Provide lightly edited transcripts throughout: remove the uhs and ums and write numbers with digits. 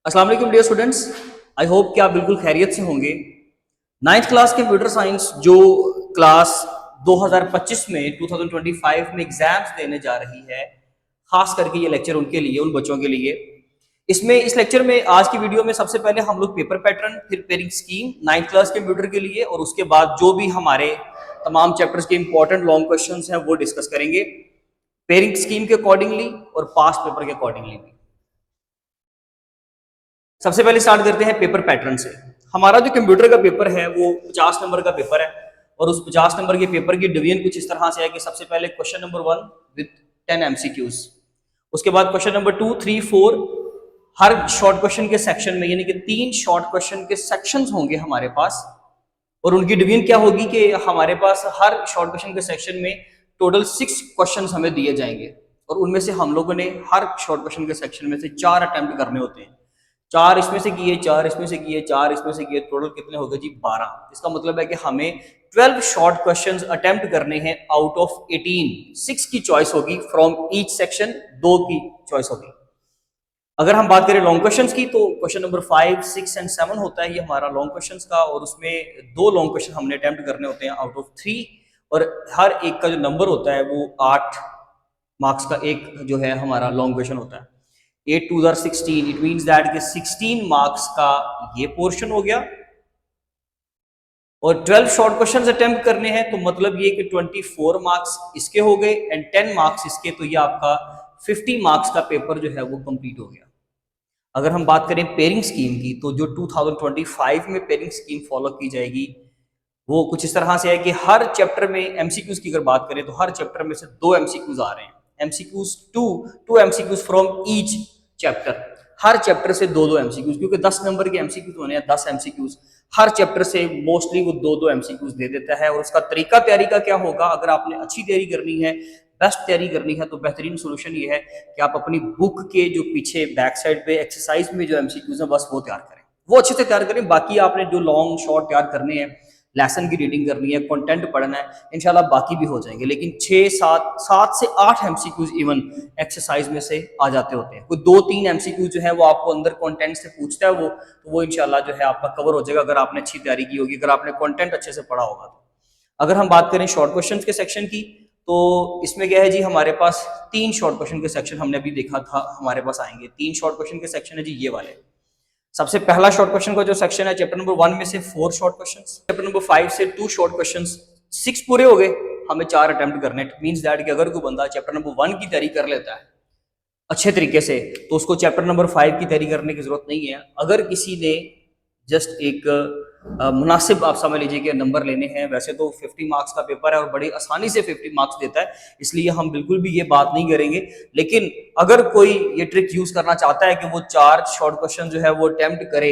अस्सलाम वालेकुम dear students. I hope कि आप बिल्कुल खैरियत से होंगे। नाइन्थ क्लास कंप्यूटर साइंस जो क्लास 2025 में 2025 में एग्जाम्स देने जा रही है, खास करके ये लेक्चर उनके लिए, उन बच्चों के लिए। इस लेक्चर में आज की वीडियो में सबसे पहले हम लोग पेपर पैटर्न, फिर pairing scheme ninth class computer के लिए, और उसके बाद जो भी हमारे तमाम चैप्टर्स के इंपॉर्टेंट लॉन्ग क्वेश्चन हैं वो डिस्कस करेंगे, पेयरिंग स्कीम के अकॉर्डिंगली और पास्ट पेपर के अकॉर्डिंगली भी। सबसे पहले स्टार्ट करते हैं पेपर पैटर्न से। हमारा जो कंप्यूटर का पेपर है वो 50 नंबर का पेपर है, और उस 50 नंबर के पेपर की डिवीजन कुछ इस तरह से है कि सबसे पहले क्वेश्चन नंबर 1 विद 10 एमसीक्यूज, उसके बाद क्वेश्चन नंबर 2, 3, 4 हर शॉर्ट क्वेश्चन के सेक्शन में, यानी कि 3 शॉर्ट क्वेश्चन के सेक्शंस होंगे हमारे पास, और उनकी डिवीजन क्या होगी कि हमारे पास हर शॉर्ट क्वेश्चन के सेक्शन में टोटल 6 क्वेश्चन हमें दिए जाएंगे, और उनमें से हम लोगों ने हर शॉर्ट क्वेश्चन के सेक्शन में से 4 अटेम्प्ट करने होते हैं। 4 इसमें से किए, 4 इसमें से किए, 4 इसमें से किए, टोटल कितने हो गए जी? 12। इसका मतलब है कि हमें 12 शॉर्ट क्वेश्चंस अटेम्प्ट करने हैं आउट ऑफ 18। 6 की चॉइस होगी फ्रॉम ईच सेक्शन, 2 की चॉइस होगी। अगर हम बात करें लॉन्ग क्वेश्चंस की, तो क्वेश्चन नंबर 5, 6 एंड 7 होता है ये हमारा लॉन्ग क्वेश्चंस का, और उसमें 2 लॉन्ग क्वेश्चन हमने अटेम्प्ट करने होते हैं आउट ऑफ 3, और हर एक का जो नंबर होता है वो 8 मार्क्स का एक जो है हमारा लॉन्ग क्वेश्चन होता है। 8 2 आर 16, इट मीन्स दैट कि 16 मार्क्स का ये पोर्शन हो गया, और 12 शॉर्ट क्वेश्चन अटेम्प्ट करने हैं, तो मतलब ये कि 24 मार्क्स इसके हो गए एंड 10 मार्क्स इसके, तो ये आपका 50 मार्क्स का पेपर जो है वो कंप्लीट हो गया। अगर हम बात करें पेयरिंग स्कीम की, तो जो 2025 में पेयरिंग स्कीम फॉलो की जाएगी वो कुछ इस तरह से है कि हर चैप्टर में एमसीक्यूज की अगर बात करें तो हर चैप्टर में से 2 एमसीक्यूज आ रहे हैं। MCQs two MCQs from each chapter, हर चैप्टर से 2-2 एमसीक्यूज, क्योंकि 10 नंबर के एमसीक्यूज होने हैं, 10 एमसीक्यूज हर चैप्टर से मोस्टली वो 2-2 एमसीक्यूज दे देता है। और उसका तरीका तैयारी का क्या होगा, अगर आपने अच्छी तैयारी करनी है, बेस्ट तैयारी करनी है, तो बेहतरीन सोल्यूशन ये है कि आप अपनी बुक के जो पीछे बैक साइड पे एक्सरसाइज में जो एमसीक्यूज है बस वो तैयार करें, वो अच्छे से तैयार करें। बाकी आपने जो लॉन्ग शॉर्ट तैयार करने हैं, लेसन की रीडिंग करनी है, कंटेंट पढ़ना है, इंशाल्लाह बाकी भी हो जाएंगे। लेकिन 7 से 8 एमसीक्यूज इवन एक्सरसाइज में से आ जाते होते हैं। कोई 2-3 एमसीक्यूज जो है वो आपको अंदर कंटेंट से पूछता है, तो वो इंशाल्लाह जो है आपका कवर हो जाएगा अगर आपने अच्छी तैयारी की होगी, अगर आपने कंटेंट अच्छे से पढ़ा होगा तो। अगर हम बात करें शॉर्ट क्वेश्चन के सेक्शन की, तो इसमें क्या है जी, हमारे पास 3 शॉर्ट क्वेश्चन के सेक्शन हमने अभी देखा था हमारे पास आएंगे। 3 शॉर्ट क्वेश्चन के सेक्शन है जी ये वाले। सबसे पहला शॉर्ट क्वेश्चन का जो सेक्शन है, चैप्टर नंबर 1 में से 4 शॉर्ट क्वेश्चंस, चैप्टर नंबर 5 से 2 शॉर्ट क्वेश्चंस, 6 पूरे हो गए, हमें 4 अटेम्प्ट करने। इट मींस दैट कि अगर कोई बंदा चैप्टर नंबर 1 की तैयारी कर लेता है अच्छे तरीके से, तो उसको चैप्टर नंबर 5 की तैयारी करने की जरूरत नहीं है। अगर किसी ने जस्ट एक मुनासिब, आप समझ लीजिए कि नंबर लेने हैं, वैसे तो 50 मार्क्स का पेपर है और बड़ी आसानी से 50 मार्क्स देता है, इसलिए हम बिल्कुल भी ये बात नहीं करेंगे। लेकिन अगर कोई ये ट्रिक यूज करना चाहता है कि वो 4 शॉर्ट क्वेश्चन जो है वो अटेम्प्ट करे,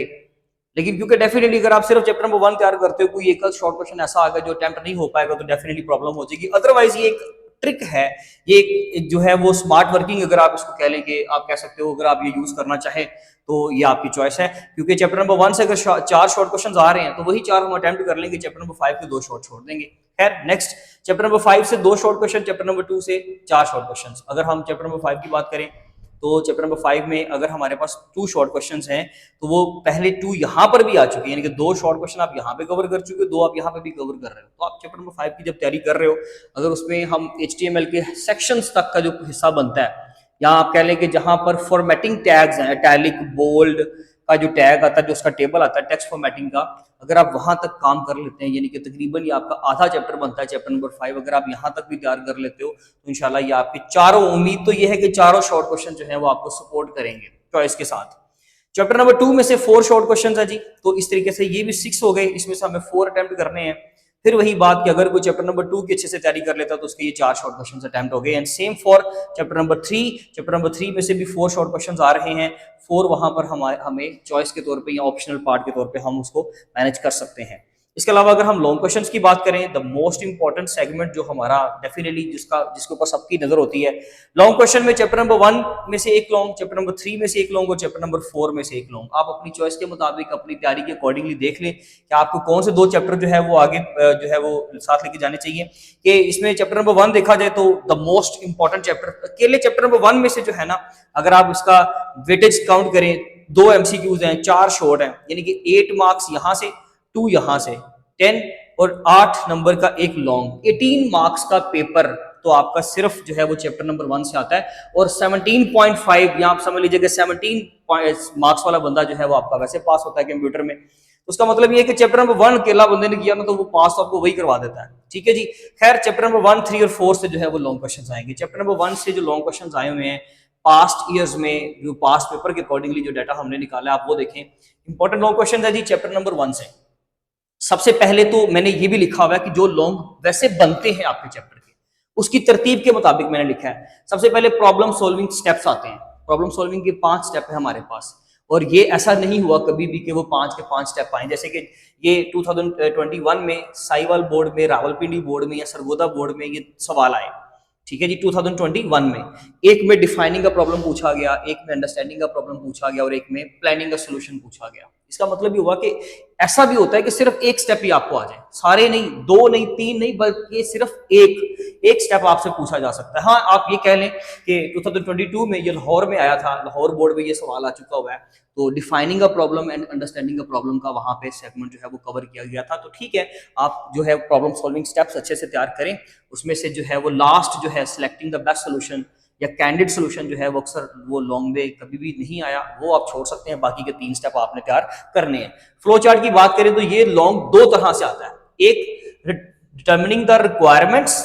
लेकिन क्योंकि डेफिनेटली अगर आप सिर्फ चैप्टर नंबर 1 तैयार करते हो, कोई एक शॉर्ट क्वेश्चन ऐसा आ गया जो अटेम्प्ट नहीं हो पाएगा, तो डेफिनेटली प्रॉब्लम हो जाएगी। अदरवाइज ये एक ट्रिक है, ये एक जो है वो स्मार्ट वर्किंग अगर आप इसको कह लेंगे, आप कह सकते हो, अगर आप ये यूज करना चाहें तो ये आपकी चॉइस है। क्योंकि चैप्टर नंबर 1 से अगर 4 शॉर्ट क्वेश्चन आ रहे हैं, तो वही 4 हम अटेम्प्ट कर लेंगे, चैप्टर नंबर 5 के 2 शॉर्ट छोड़ देंगे। खैर नेक्स्ट, चैप्टर नंबर 5 से 2 शॉर्ट क्वेश्चन, चैप्टर नंबर 2 से 4 शॉर्ट क्वेश्चन। अगर हम चैप्टर नंबर 5 की बात करें, तो चैप्टर नंबर 5 में अगर हमारे पास 2 शॉर्ट क्वेश्चंस हैं, तो वो पहले 2 यहाँ पर भी आ चुके हैं, यानी कि 2 शॉर्ट क्वेश्चन आप यहाँ पे कवर कर चुके हो, 2 आप यहाँ पे भी कवर कर रहे हो। तो आप चैप्टर नंबर 5 की जब तैयारी कर रहे हो, अगर उसमें हम HTML के सेक्शंस तक का जो हिस्सा बनता है, या आप कह लें कि जहां पर फॉर्मेटिंग टैग्स हैं, इटैलिक, बोल्ड का जो टैग आता है, जो उसका टेबल आता है टेक्स्ट फॉर्मेटिंग का, अगर आप वहां तक काम कर लेते हैं, यानी कि तकरीबन ये आपका आधा चैप्टर बनता है चैप्टर नंबर 5, अगर आप यहां तक भी तैयार कर लेते हो, तो इंशाल्लाह ये आपके चारों, उम्मीद तो ये है कि चारों शॉर्ट क्वेश्चन जो है वो आपको सपोर्ट करेंगे चॉइस के साथ। चैप्टर नंबर 2 में से 4 शॉर्ट क्वेश्चन है जी, तो इस तरीके से ये भी 6 हो गए, इसमें से हमें 4 अटेम्प्ट करने हैं। फिर वही बात कि अगर कोई चैप्टर नंबर 2 की अच्छे से तैयारी कर लेता है, तो उसके ये 4 शॉर्ट क्वेश्चन अटेम्प्ट हो गए। And same for chapter number 3, chapter number 3 में से भी 4 शॉर्ट क्वेश्चन आ रहे हैं। 4 वहां पर हमें चॉइस के तौर पे या ऑप्शनल पार्ट के तौर पे हम उसको मैनेज कर सकते हैं। इसके अलावा अगर हम लॉन्ग क्वेश्चंस की बात करें, द मोस्ट इंपॉर्टेंट सेगमेंट जो हमारा डेफिनेटली जिसके ऊपर सबकी नजर होती है, लॉन्ग क्वेश्चन में चैप्टर नंबर 1 में से एक लॉन्ग, चैप्टर नंबर 3 में से एक लॉन्ग और चैप्टर नंबर 4 में से एक लॉन्ग। आप अपनी चॉइस के मुताबिक अपनी तैयारी के अकॉर्डिंगली देख लें कि आपको कौन से 2 चैप्टर जो है वो आगे जो है वो साथ लेके जाने चाहिए। कि इसमें चैप्टर नंबर 1 देखा जाए तो द मोस्ट इंपॉर्टेंट चैप्टर, अकेले चैप्टर नंबर 1 में से जो है ना, अगर आप इसका वेटेज काउंट करें 2 एमसीक्यूज हैं, 4 शॉर्ट हैं, यानी कि 8 मार्क्स यहां से, 2 यहां से, 10 और 8 नंबर का एक लॉन्ग, 18 मार्क्स का पेपर तो आपका सिर्फ जो है वो चैप्टर नंबर 1 से आता है। और 17.5 या आप समझ लीजिए कि 17 मार्क्स वाला बंदा जो है वो आपका वैसे पास होता है कंप्यूटर में। तो उसका मतलब ये है कि चैप्टर नंबर 1 अकेला बंदे ने किया ना तो वो पास तो आपको वही करवा देता है। ठीक है जी। खैर चैप्टर नंबर 1, 3 और 4 से जो है वो लॉन्ग क्वेश्चन आएंगे। चैप्टर नंबर 1 से जो लॉन्ग क्वेश्चन आए हुए हैं पास्ट ईयर्स में, जो पास्ट पेपर के अकॉर्डिंगली जो डाटा हमने निकाला है आप वो देखें। इंपॉर्टेंट लॉन्ग क्वेश्चन है जी चैप्टर नंबर 1 से। सबसे पहले तो मैंने ये भी लिखा हुआ है कि जो लॉन्ग वैसे बनते हैं आपके चैप्टर के, उसकी तरतीब के मुताबिक मैंने लिखा है। सबसे पहले प्रॉब्लम सॉल्विंग स्टेप्स आते हैं। प्रॉब्लम सॉल्विंग के 5 स्टेप है हमारे पास, और ये ऐसा नहीं हुआ कभी भी कि वो 5 के 5 स्टेप आए। जैसे कि ये 2021 में साहिवाल बोर्ड में, रावलपिंडी बोर्ड में या सरगोदा बोर्ड में ये सवाल आए। ठीक है जी। 2021 में एक में डिफाइनिंग का प्रॉब्लम पूछा गया, एक में अंडरस्टैंडिंग का प्रॉब्लम पूछा गया और एक में प्लानिंग का सोल्यूशन पूछा गया। इसका मतलब ये हुआ कि ऐसा भी होता है कि सिर्फ एक स्टेप ही आपको आ जाए, सारे नहीं, 2 नहीं, 3 नहीं, बल्कि सिर्फ एक स्टेप आपसे पूछा जा सकता है। हाँ आप ये कह लें कि 2022 में ये लाहौर में आया था, लाहौर बोर्ड में ये सवाल आ चुका हुआ है, तो डिफाइनिंग का प्रॉब्लम एंड अंडरस्टैंडिंग का प्रॉब्लम का वहां पे सेगमेंट जो है वो कवर किया गया था। तो ठीक है, आप जो है प्रॉब्लम सॉल्विंग स्टेप्स अच्छे से तैयार करें। उसमें से जो है वो लास्ट जो है सिलेक्टिंग द बेस्ट सोल्यूशन या कैंडिड सोल्यूशन जो है वो अक्सर वो लॉन्ग वे कभी भी नहीं आया, वो आप छोड़ सकते हैं। बाकी के 3 स्टेप आपने तैयार करने हैं। फ्लो चार्ट की बात करें तो ये लॉन्ग 2 तरह से आता है। एक डिटर्मिनिंग द रिक्वायरमेंट्स,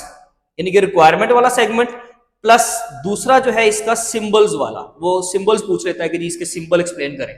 यानी कि रिक्वायरमेंट वाला सेगमेंट, प्लस दूसरा जो है इसका सिंबल्स वाला, वो सिंबल्स पूछ लेता है कि जी इसके सिंबल एक्सप्लेन करें।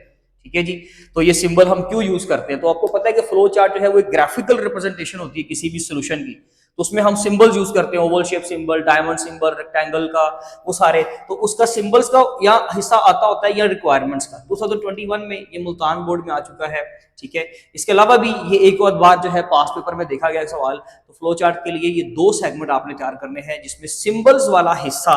ठीक है जी। तो ये सिंबल हम क्यों यूज करते हैं, तो आपको पता है कि फ्लो चार्ट जो है वो एक ग्राफिकल रिप्रेजेंटेशन होती है किसी भी सोल्यूशन की, तो उसमें हम सिंबल्स यूज करते हैं, Oval shape symbol, diamond symbol, rectangle का, वो सारे। तो उसका सिंबल्स का या हिस्सा आता होता है या रिक्वायरमेंट्स का। 2021 में ये मुल्तान बोर्ड में आ चुका है। ठीक है। इसके अलावा भी ये एक और बार जो है पास्ट पेपर में देखा गया सवाल। तो फ्लो चार्ट के लिए ये 2 सेगमेंट आपने तैयार करने हैं जिसमें सिंबल्स वाला हिस्सा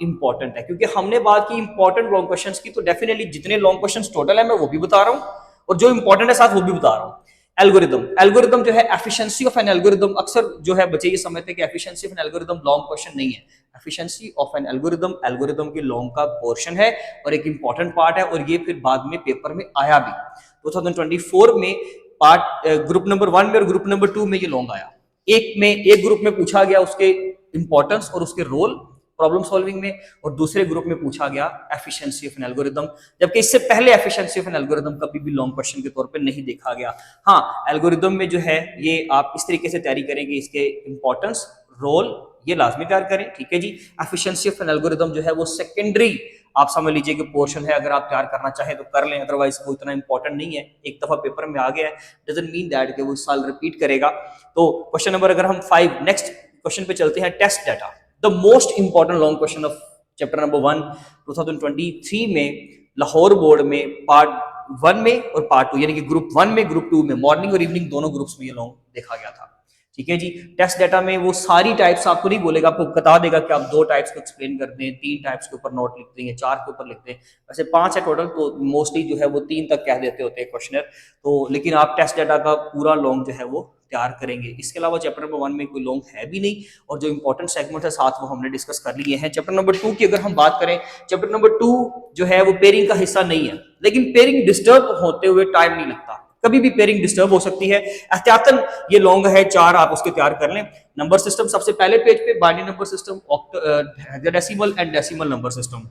इंपॉर्टेंट है, क्योंकि हमने बात की इंपॉर्टेंट लॉन्ग क्वेश्चंस की, तो डेफिनेटली जितने लॉन्ग क्वेश्चंस टोटल है मैं वो भी बता रहा हूं और जो इंपॉर्टेंट है साथ वो भी बता रहा हूं। एल्गोरिदम जो है एफिशिएंसी ऑफ एन एल्गोरिदम, अक्सर जो है बच्चे ये समझते हैं कि efficiency of N algorithm long question नहीं है। एफिशिएंसी ऑफ एन एल्गोरिदम की लॉन्ग का पोर्शन है और एक इंपॉर्टेंट पार्ट है, और ये फिर बाद में पेपर में आया भी 2024 में। पार्ट ग्रुप नंबर 1 में और ग्रुप नंबर 2 में ये लॉन्ग आया। एक ग्रुप में पूछा गया उसके इंपॉर्टेंस और उसके रोल प्रॉब्लम सॉल्विंग में, और दूसरे ग्रुप में पूछा गया एफिशिएंसी ऑफ एन एल्गोरिदम, जबकि इससे पहले एफिशिएंसी ऑफ एन एल्गोरिदम कभी भी लॉन्ग क्वेश्चन के तौर पे नहीं देखा गया। हाँ एल्गोरिदम में जो है ये आप इस तरीके से तैयारी करेंगे, इसके इंपॉर्टेंस, रोल ये लाजमी तैयार करें। ठीक है जी। एफिशिएंसी ऑफ एन एल्गोरिदम जो है वो सेकेंडरी आप समझ लीजिए कि पोर्शन है, अगर आप तैयार करना चाहें तो कर लें, अदरवाइज वो इतना इंपॉर्टेंट नहीं है। एक दफा पेपर में आ गया है डजंट मीन दैट कि वो इस साल रिपीट करेगा। तो क्वेश्चन नंबर अगर हम 5 नेक्स्ट क्वेश्चन पे चलते हैं, test data, the most important long question of chapter number 1 2023 में लाहौर बोर्ड में पार्ट 1 में और पार्ट 2 यानी कि ग्रुप 1 में ग्रुप 2 में मॉर्निंग और इवनिंग दोनों ग्रुप्स में ये लॉन्ग देखा गया था। ठीक है जी। टेस्ट डाटा में वो सारी टाइप्स आपको नहीं बोलेगा, आपको बता देगा कि आप 2 टाइप्स को एक्सप्लेन कर दें, 3 टाइप्स के ऊपर नोट लिखते हैं, 4 के ऊपर लिखते हैं। वैसे 5 है टोटल, तो मोस्टली जो है वो 3 तक कह देते होते हैं क्वेश्चनर। तो लेकिन आप टेस्ट डाटा का पूरा लॉन्ग जो है वो तैयार करेंगे। इसके अलावा चैप्टर नंबर 1 में कोई लॉन्ग है भी नहीं, और जो इंपॉर्टेंट सेगमेंट है साथ वो हमने डिस्कस कर लिए हैं। चैप्टर नंबर 2 की अगर हम बात करें, चैप्टर नंबर 2 जो है वो पेयरिंग का हिस्सा नहीं है, लेकिन पेयरिंग डिस्टर्ब होते हुए टाइम नहीं लगता, कभी भी पेयरिंग डिस्टर्ब हो सकती है। एहतियातन ये लॉन्ग है 4, आप उसके तैयार कर लें। नंबर सिस्टम सबसे पहले पेज पे, binary number system, hexadecimal and decimal number system.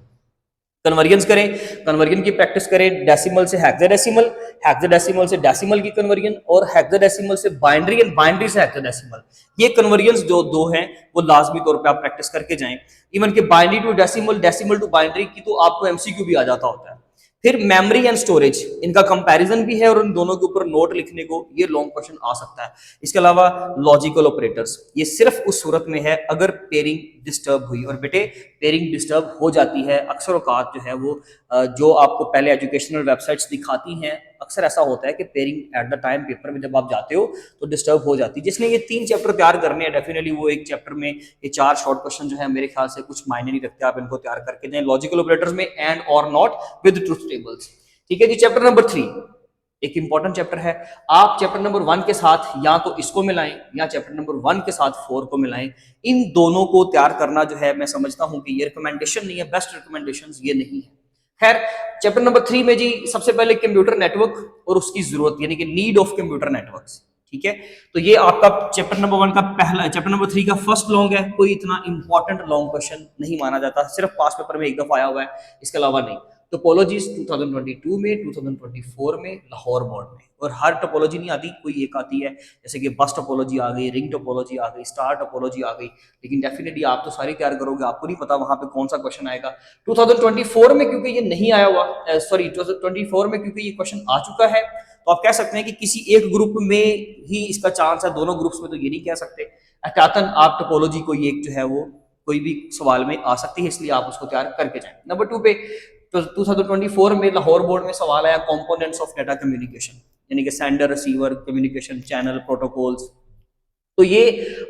Conversion करें, कन्वर्जन की प्रैक्टिस करें, डेसिमल से हेक्साडेसिमल, हेक्साडेसिमल से डेसिमल की कन्वर्जन, और हेक्साडेसिमल से बाइनरी एंड बाइनरी से हेक्साडेसिमल। ये कन्वर्जन जो 2 हैं वो लाजमी तौर पे आप प्रैक्टिस करके जाएं। इवन के binary to decimal, decimal to binary की तो आपको एमसीक्यू भी आ जाता होता है। फिर मेमोरी एंड स्टोरेज, इनका कंपैरिजन भी है और उन दोनों के ऊपर नोट लिखने को ये लॉन्ग क्वेश्चन आ सकता है। इसके अलावा लॉजिकल ऑपरेटर्स, ये सिर्फ उस सूरत में है अगर पेयरिंग डिस्टर्ब हुई, और बेटे पेयरिंग डिस्टर्ब हो जाती है अक्सर औकात जो है वो जो आपको पहले एजुकेशनल वेबसाइट्स दिखाती हैं, अक्सर ऐसा होता है कि pairing at the time paper में जब आप जाते हो तो डिस्टर्ब हो जाती है। जिसने ये 3 चैप्टर तैयार करने हैं, डेफिनेटली वो एक चैप्टर में ये 4 शॉर्ट क्वेश्चन जो है मेरे ख्याल से कुछ मायने नहीं रखते, आप इनको तैयार करके दें। लॉजिकल ऑपरेटर्स में एंड और नॉट विद ट्रुथ टेबल्स। ठीक है जी। चैप्टर नंबर 3 एक इंपॉर्टेंट चैप्टर है। आप चैप्टर नंबर 1 के साथ या तो इसको मिलाएं या चैप्टर नंबर 1 के साथ 4 को मिलाएं। इन दोनों को तैयार करना जो है मैं समझता हूं कि ये रिकमेंडेशन नहीं है, बेस्ट रिकमेंडेशन ये नहीं है। खैर चैप्टर नंबर 3 में जी सबसे पहले कंप्यूटर नेटवर्क और उसकी जरूरत यानी कि नीड ऑफ कंप्यूटर नेटवर्क्स, ठीक है। तो ये आपका चैप्टर नंबर 1 का पहला, चैप्टर नंबर 3 का फर्स्ट लॉन्ग है, कोई इतना इंपॉर्टेंट लॉन्ग क्वेश्चन नहीं माना जाता, सिर्फ पास पेपर में एक दफा आया हुआ है, इसके अलावा नहीं। टोपोलॉजीज 2022 में, 2024 में, लाहौर बोर्ड में, और हर टोपोलॉजी नहीं आती, कोई एक आती है, जैसे कि बस टोपोलॉजी आ गई, रिंग टोपोलॉजी आ गई, स्टार टोपोलॉजी आ गई, लेकिन डेफिनेटली आप तो सारी तैयार करोगे, आपको नहीं पता वहां पे कौन सा क्वेश्चन आएगा। 2024 में क्योंकि ये नहीं आया हुआ, सॉरी 2024 में क्योंकि ये क्वेश्चन आ चुका है, तो आप कह सकते हैं कि किसी एक ग्रुप में ही इसका चांस है, दोनों ग्रुप्स में तो ये नहीं कह सकते। अटातन आप टोपोलॉजी कोई एक जो है वो कोई भी सवाल में आ सकती है, इसलिए आप उसको तैयार करके जाएं। नंबर 2 पे तो 2024 में लाहौर बोर्ड में सवाल आया कंपोनेंट्स ऑफ डाटा कम्युनिकेशन, यानी कि sender receiver communication channel protocols. तो ये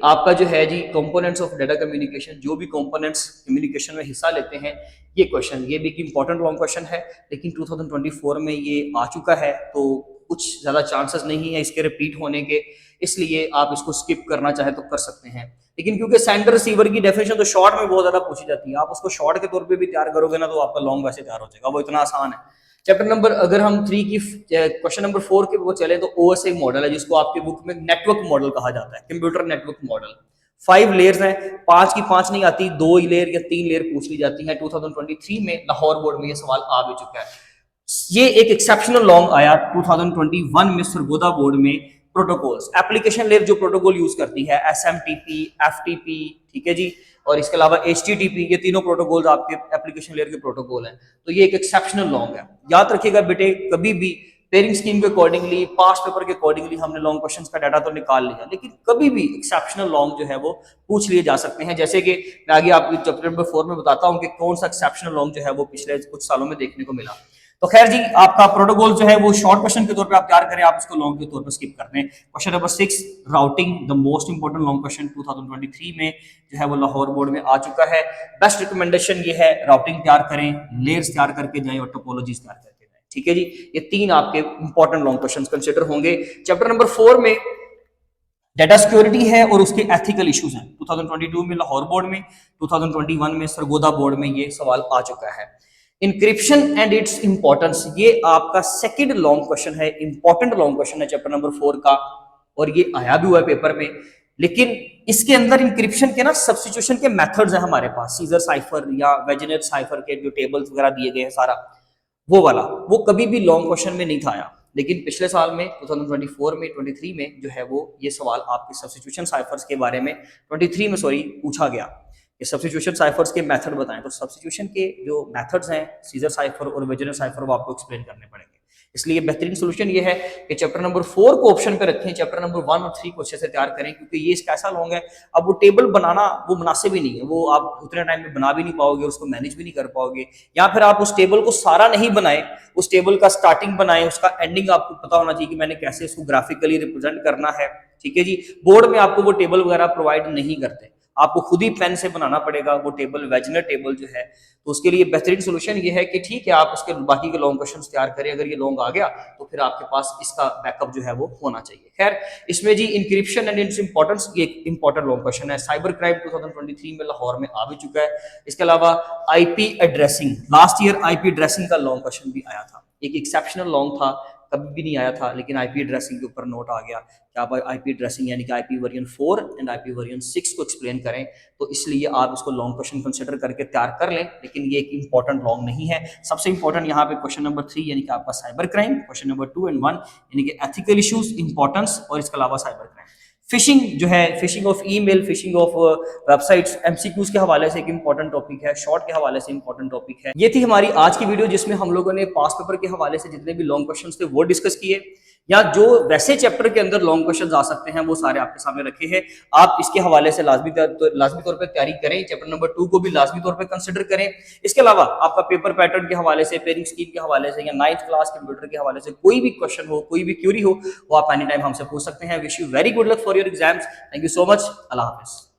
आपका जो है जी कंपोनेंट्स ऑफ डाटा कम्युनिकेशन, जो भी कंपोनेंट्स कम्युनिकेशन में हिस्सा लेते हैं, ये क्वेश्चन, ये भी एक इंपॉर्टेंट लॉन्ग क्वेश्चन है, लेकिन 2024 में ये आ चुका है, तो कुछ ज्यादा चांसेस नहीं है इसके रिपीट होने के, इसलिए आप इसको स्किप करना चाहे तो कर सकते हैं। लेकिन क्योंकि सेंडर रिसीवर की डेफिनेशन तो शॉर्ट में बहुत ज्यादा पूछी जाती है, आप उसको शॉर्ट के तौर पे भी तैयार करोगे ना, तो आपका लॉन्ग वैसे तैयार हो जाएगा, वो इतना आसान है। चैप्टर नंबर अगर हम 3 की क्वेश्चन नंबर 4 के वो चले, तो ओएसए मॉडल है, जिसको आपके बुक में नेटवर्क मॉडल कहा जाता है, कंप्यूटर नेटवर्क मॉडल। 5 लेयर्स हैं, 5 की 5 नहीं आती, 2 लेयर या 3 लेयर पूछ ली जाती है। 2023 में लाहौर बोर्ड में ये सवाल आ भी चुका है। ये एक एक्सेप्शनल लॉन्ग आया 2021 में सरगोदा बोर्ड में, प्रोटोकॉल्स, एप्लीकेशन लेयर जो प्रोटोकॉल यूज करती है, एसएमटीपी, एफटीपी, ठीक है जी, और इसके अलावा एचटीटीपी, ये तीनों प्रोटोकॉल्स आपके एप्लीकेशन लेयर के प्रोटोकॉल हैं। तो ये एक एक्सेप्शनल लॉन्ग है, याद रखिएगा बेटे, कभी भी पेयरिंग स्कीम के अकॉर्डिंगली, पास्ट पेपर के अकॉर्डिंगली हमने लॉन्ग क्वेश्चंस का डाटा तो निकाल लिया, लेकिन कभी भी एक्सेप्शनल लॉन्ग जो है वो पूछ लिए जा सकते हैं। जैसे कि मैं आगे आपको चैप्टर नंबर 4 में बताता हूँ कि कौन सा एक्सेप्शनल लॉन्ग जो है वो पिछले कुछ सालों में देखने को मिला। तो खैर जी, आपका प्रोटोकॉल जो है वो शॉर्ट क्वेश्चन के तौर पे आप तैयार करें, आप इसको लॉन्ग के तौर पे स्किप कर दें। Question number 6 routing, the most important long question 2023 में जो है वो लाहौर बोर्ड में आ चुका है। बेस्ट रिकमेंडेशन ये है, राउटिंग तैयार करें, लेयर्स तैयार करके जाएं और टोपोलॉजीज तैयार करके जाएं, ठीक है जी। ये 3 आपके इंपॉर्टेंट लॉन्ग क्वेश्चन कंसिडर होंगे। चैप्टर नंबर 4 में डाटा सिक्योरिटी है और उसके एथिकल इश्यूज हैं। 2022 में लाहौर बोर्ड में, 2021 में सरगोदा बोर्ड में ये सवाल आ चुका है। इंक्रिप्शन एंड इट्स इंपॉर्टेंस, ये आपका सेकंड लॉन्ग क्वेश्चन है, इंपॉर्टेंट लॉन्ग क्वेश्चन है चैप्टर नंबर 4 का, और ये आया भी हुआ है पेपर में। लेकिन इसके अंदर इंक्रिप्शन के ना सब्स्टिट्यूशन के मेथड्स हैं हमारे पास, सीजर साइफर या वेजिनेट साइफर के जो टेबल्स वगैरह दिए गए हैं सारा, वो वाला, वो कभी भी लॉन्ग क्वेश्चन में नहीं था आया। लेकिन पिछले साल में 2024 में 23 में जो है वो ये सवाल आपके सब्स्टिट्यूशन साइफर्स के बारे में 23 में सॉरी पूछा गया कि सब्स्टिट्यूशन साइफर्स के मेथड बताएं। तो सब्स्टिट्यूशन के जो मेथड्स हैं, सीजर साइफर और वेजिनल साइफर, वो आपको एक्सप्लेन करने पड़ेंगे। इसलिए बेहतरीन सोल्यूशन ये है कि चैप्टर नंबर 4 को ऑप्शन पे रखें, चैप्टर नंबर 1 और 3 को अच्छे से तैयार करें, क्योंकि ये इसका ऐसा लॉन्ग है, अब वो टेबल बनाना वो मुनासिब ही नहीं है, वो आप उतने टाइम में बना भी नहीं पाओगे, उसको मैनेज भी नहीं कर पाओगे, या फिर आप उस टेबल को सारा नहीं बनाए, उस टेबल का स्टार्टिंग बनाए, उसका एंडिंग आपको पता होना चाहिए कि मैंने कैसे इसको ग्राफिकली रिप्रेजेंट करना है, ठीक है जी। बोर्ड में आपको वो टेबल वगैरह प्रोवाइड नहीं करते, आपको खुद ही पेन से बनाना पड़ेगा वो टेबल, वेजिनर टेबल जो है। तो उसके लिए बेहतरीन सोल्यूशन ये है कि ठीक है, आप उसके बाकी के लॉन्ग क्वेश्चंस तैयार करें, अगर ये लॉन्ग आ गया तो फिर आपके पास इसका बैकअप जो है वो होना चाहिए। खैर, इसमें जी इंक्रिप्शन एंड इट्स इंपॉर्टेंस ये एक इंपॉर्टेंट लॉन्ग क्वेश्चन है। साइबर क्राइम 2023 में लाहौर में आ भी चुका है। इसके अलावा IP addressing, last year IP addressing का लॉन्ग क्वेश्चन भी आया था, एक एक्सेप्शनल लॉन्ग था, कभी भी नहीं आया था, लेकिन आईपी एड्रेसिंग के ऊपर नोट आ गया कि आप आईपी एड्रेसिंग यानी कि IP version 4 and IP version 6 को एक्सप्लेन करें, तो इसलिए आप इसको लॉन्ग क्वेश्चन कंसिडर करके तैयार कर लें, लेकिन ये एक इंपॉर्टेंट लॉन्ग नहीं है। सबसे इंपॉर्टेंट यहाँ पे क्वेश्चन नंबर 3 यानी कि आपका cyber crime, question number 2 and 1 यानी कि एथिकल इश्यूज, इंपॉर्टेंस, और इसके अलावा साइबर क्राइम। फिशिंग जो है, fishing of email, fishing of websites, MCQs के हवाले से एक इंपॉर्टेंट टॉपिक है, शॉर्ट के हवाले से इंपॉर्टेंट टॉपिक है। ये थी हमारी आज की वीडियो, जिसमें हम लोगों ने पास पेपर के हवाले से जितने भी लॉन्ग क्वेश्चंस थे वो डिस्कस किए, या जो वैसे चैप्टर के अंदर लॉन्ग क्वेश्चंस आ सकते हैं वो सारे आपके सामने रखे हैं। आप इसके हवाले से लाजमी तौर पर तैयारी करें, चैप्टर नंबर 2 को भी लाजमी तौर पर कंसिडर करें। इसके अलावा आपका पेपर पैटर्न के हवाले से, पेयरिंग स्कीम के हवाले से, या 9th क्लास कंप्यूटर के हवाले से कोई भी क्वेश्चन हो, कोई भी क्यूरी हो, वो आप एनी टाइम हमसे पूछ सकते हैं। Wish you very good luck for your exams. Thank you so much. Allah Hafiz.